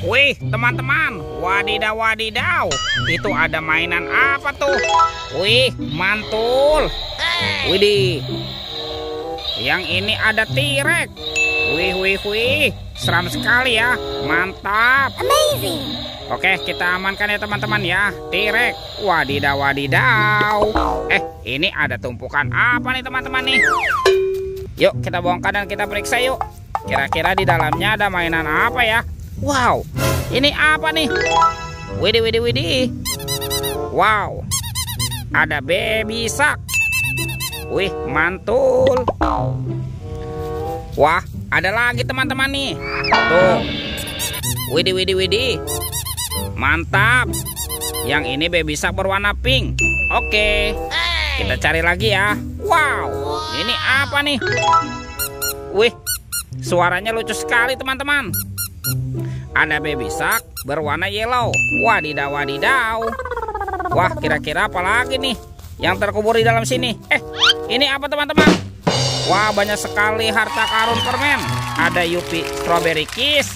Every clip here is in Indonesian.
Wih, teman-teman, wadidaw wadidaw. Itu ada mainan apa tuh? Wih, mantul. Widih. Yang ini ada T-Rex. Wih, wih, wih. Seram sekali ya. Mantap. Amazing. Oke, kita amankan ya teman-teman ya. T-Rex. Wadidaw wadidaw. Ini ada tumpukan apa nih teman-teman nih? Yuk, kita bongkar dan kita periksa yuk. Kira-kira di dalamnya ada mainan apa ya? Wow, ini apa nih? Widih, widih, widih. Wow, ada baby shark. Wih, mantul. Wah, ada lagi teman-teman nih. Tuh. Widih, widih, widih. Mantap. Yang ini baby shark berwarna pink. Oke, kita cari lagi ya. Wow, ini apa nih? Wih, suaranya lucu sekali teman-teman. Ada baby shark berwarna yellow. Wadidaw wadidaw. Wah, kira-kira apa lagi nih yang terkubur di dalam sini? Ini apa teman-teman? Wah, banyak sekali harta karun permen. Ada Yupi Strawberry Kiss.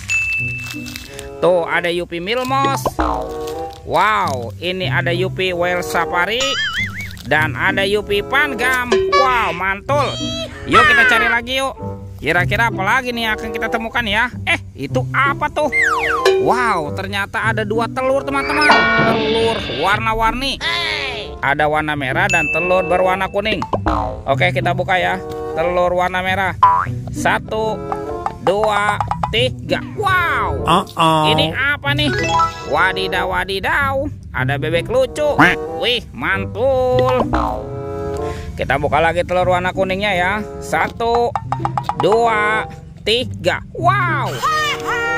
Tuh, ada Yupi Milmos. Wow, ini ada Yupi Whale Safari. Dan ada Yupi Pangam. Wow, mantul. Yuk kita cari lagi yuk. Kira-kira apa lagi nih yang akan kita temukan ya? Itu apa tuh? Wow, ternyata ada 2 telur teman-teman. Telur warna-warni. Ada warna merah dan telur berwarna kuning. Oke, kita buka ya. Telur warna merah. 1, 2, 3. Wow. Ini apa nih? Wadidaw wadidaw. Ada bebek lucu. Wih, mantul. Kita buka lagi telur warna kuningnya ya. 1, 2, 3. Wow.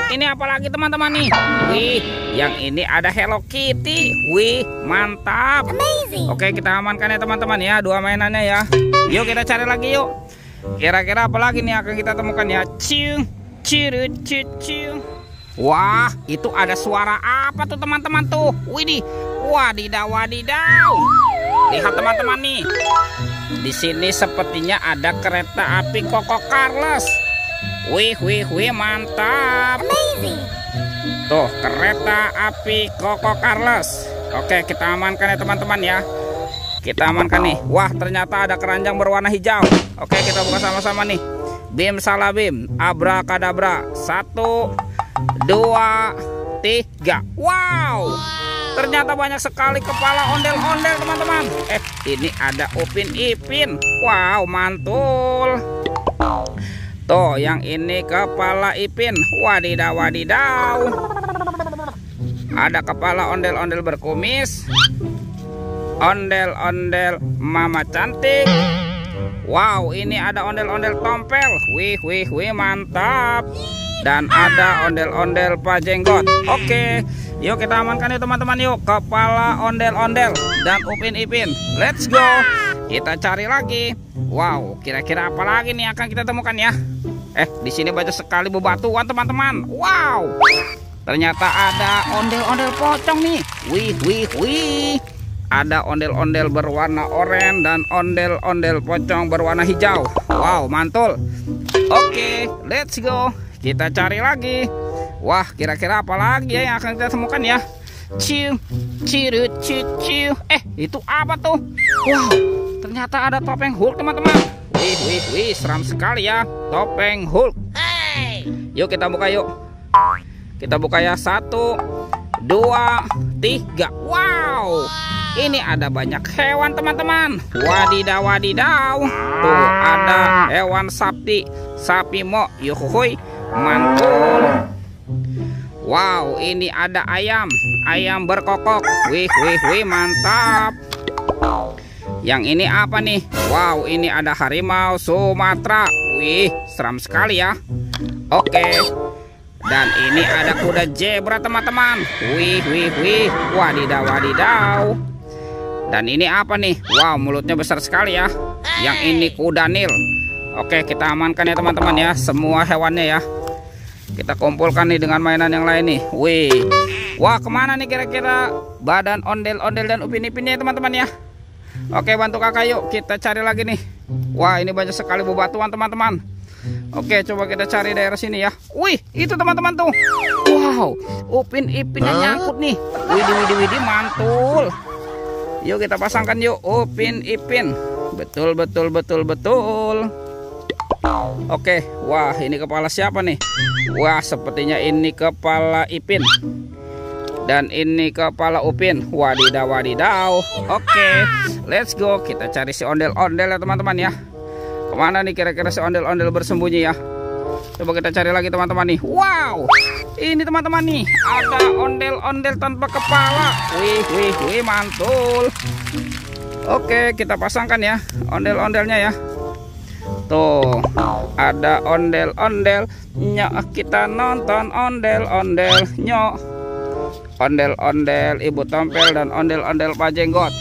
Ini apa lagi teman-teman nih? Wih, yang ini ada Hello Kitty. Wih, mantap. Amazing. Oke, kita amankan ya teman-teman ya 2 mainannya ya. Yuk kita cari lagi yuk. Kira-kira apa lagi nih akan kita temukan ya? Cium, ciru, ciu. Wah, itu ada suara apa tuh teman-teman tuh? Widih, wadidaw wadidaw. Lihat teman-teman nih. Di sini sepertinya ada kereta api Koko Carles. Wih, wih, wih, mantap. Amazing. Tuh, kereta api Koko Carles. Oke, kita amankan ya teman-teman ya. Kita amankan nih. Wah, ternyata ada keranjang berwarna hijau. Oke, kita buka sama-sama nih. Bim salah bim, abrakadabra. 1, 2, 3. Wow. Ternyata banyak sekali kepala ondel-ondel teman-teman. Ini ada Upin Ipin. Wow, mantul. Tuh, yang ini kepala Ipin. Wadidaw wadidaw. Ada kepala ondel-ondel berkumis. Ondel-ondel mama cantik. Wow, ini ada ondel-ondel tompel. Wih, wih, wih, mantap. Dan ada ondel-ondel Pak Jenggot. Oke, yuk kita amankan ya teman-teman yuk. Kepala ondel-ondel dan Upin Ipin. Let's go. Kita cari lagi. Wow, kira-kira apa lagi nih akan kita temukan ya? Di sini banyak sekali bebatuan teman-teman. Wow, ternyata ada ondel-ondel pocong nih. Wih, wih, wih. Ada ondel-ondel berwarna oranye dan ondel-ondel pocong berwarna hijau. Wow, mantul. Oke, let's go. Kita cari lagi. Wah, kira-kira apa lagi ya yang akan kita temukan ya? Ciu, ciru, ciu. Itu apa tuh? Wow, ternyata ada topeng Hulk teman-teman. Wih, wih, wih, seram sekali ya topeng Hulk. Yuk kita buka yuk. Kita buka ya. 1, 2, 3. Wow, ini ada banyak hewan teman-teman. Wadidaw wadidaw. Tuh, ada hewan sapi mo. Yuhuy, mantul. Wow, ini ada ayam berkokok. Wih, wih, wih, mantap. Yang ini apa nih? Wow, ini ada harimau Sumatera. Wih, seram sekali ya. Oke. Dan ini ada kuda zebra teman-teman. Wih, wih, wih. Wadidaw wadidaw. Dan ini apa nih? Wow, mulutnya besar sekali ya. Yang ini kuda Nil. Oke, kita amankan ya teman-teman ya. Semua hewannya ya. Kita kumpulkan nih dengan mainan yang lain nih. Wih. Wah, kemana nih kira-kira badan ondel-ondel dan Upin Ipinnya teman-teman ya? Oke, bantu kakak yuk. Kita cari lagi nih. Wah, ini banyak sekali bebatuan teman-teman. Oke, coba kita cari daerah sini ya. Wih, itu teman-teman tuh. Wow, Upin Ipinnya nyangkut nih. Widih, mantul. Yuk kita pasangkan yuk Upin Ipin. Betul. Oke, wah ini kepala siapa nih? Wah, sepertinya ini kepala Ipin. Dan ini kepala Upin. Wadidaw. Oke, let's go. Kita cari si ondel-ondel ya teman-teman ya. Kemana nih kira-kira si ondel-ondel bersembunyi ya? Coba kita cari lagi teman-teman nih. Wow, ini teman-teman nih, ada ondel-ondel tanpa kepala. Wih, mantul. Oke, kita pasangkan ya ondel-ondelnya ya. Tuh, ada ondel-ondel. Nyok, kita nonton ondel-ondel. Nyok, ondel-ondel Ibu Tompel dan ondel-ondel Pak Jenggot.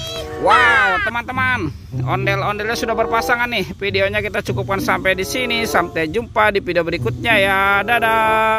Wow, teman-teman, ondel-ondelnya sudah berpasangan nih. Videonya kita cukupkan sampai di sini. Sampai jumpa di video berikutnya ya. Dadah.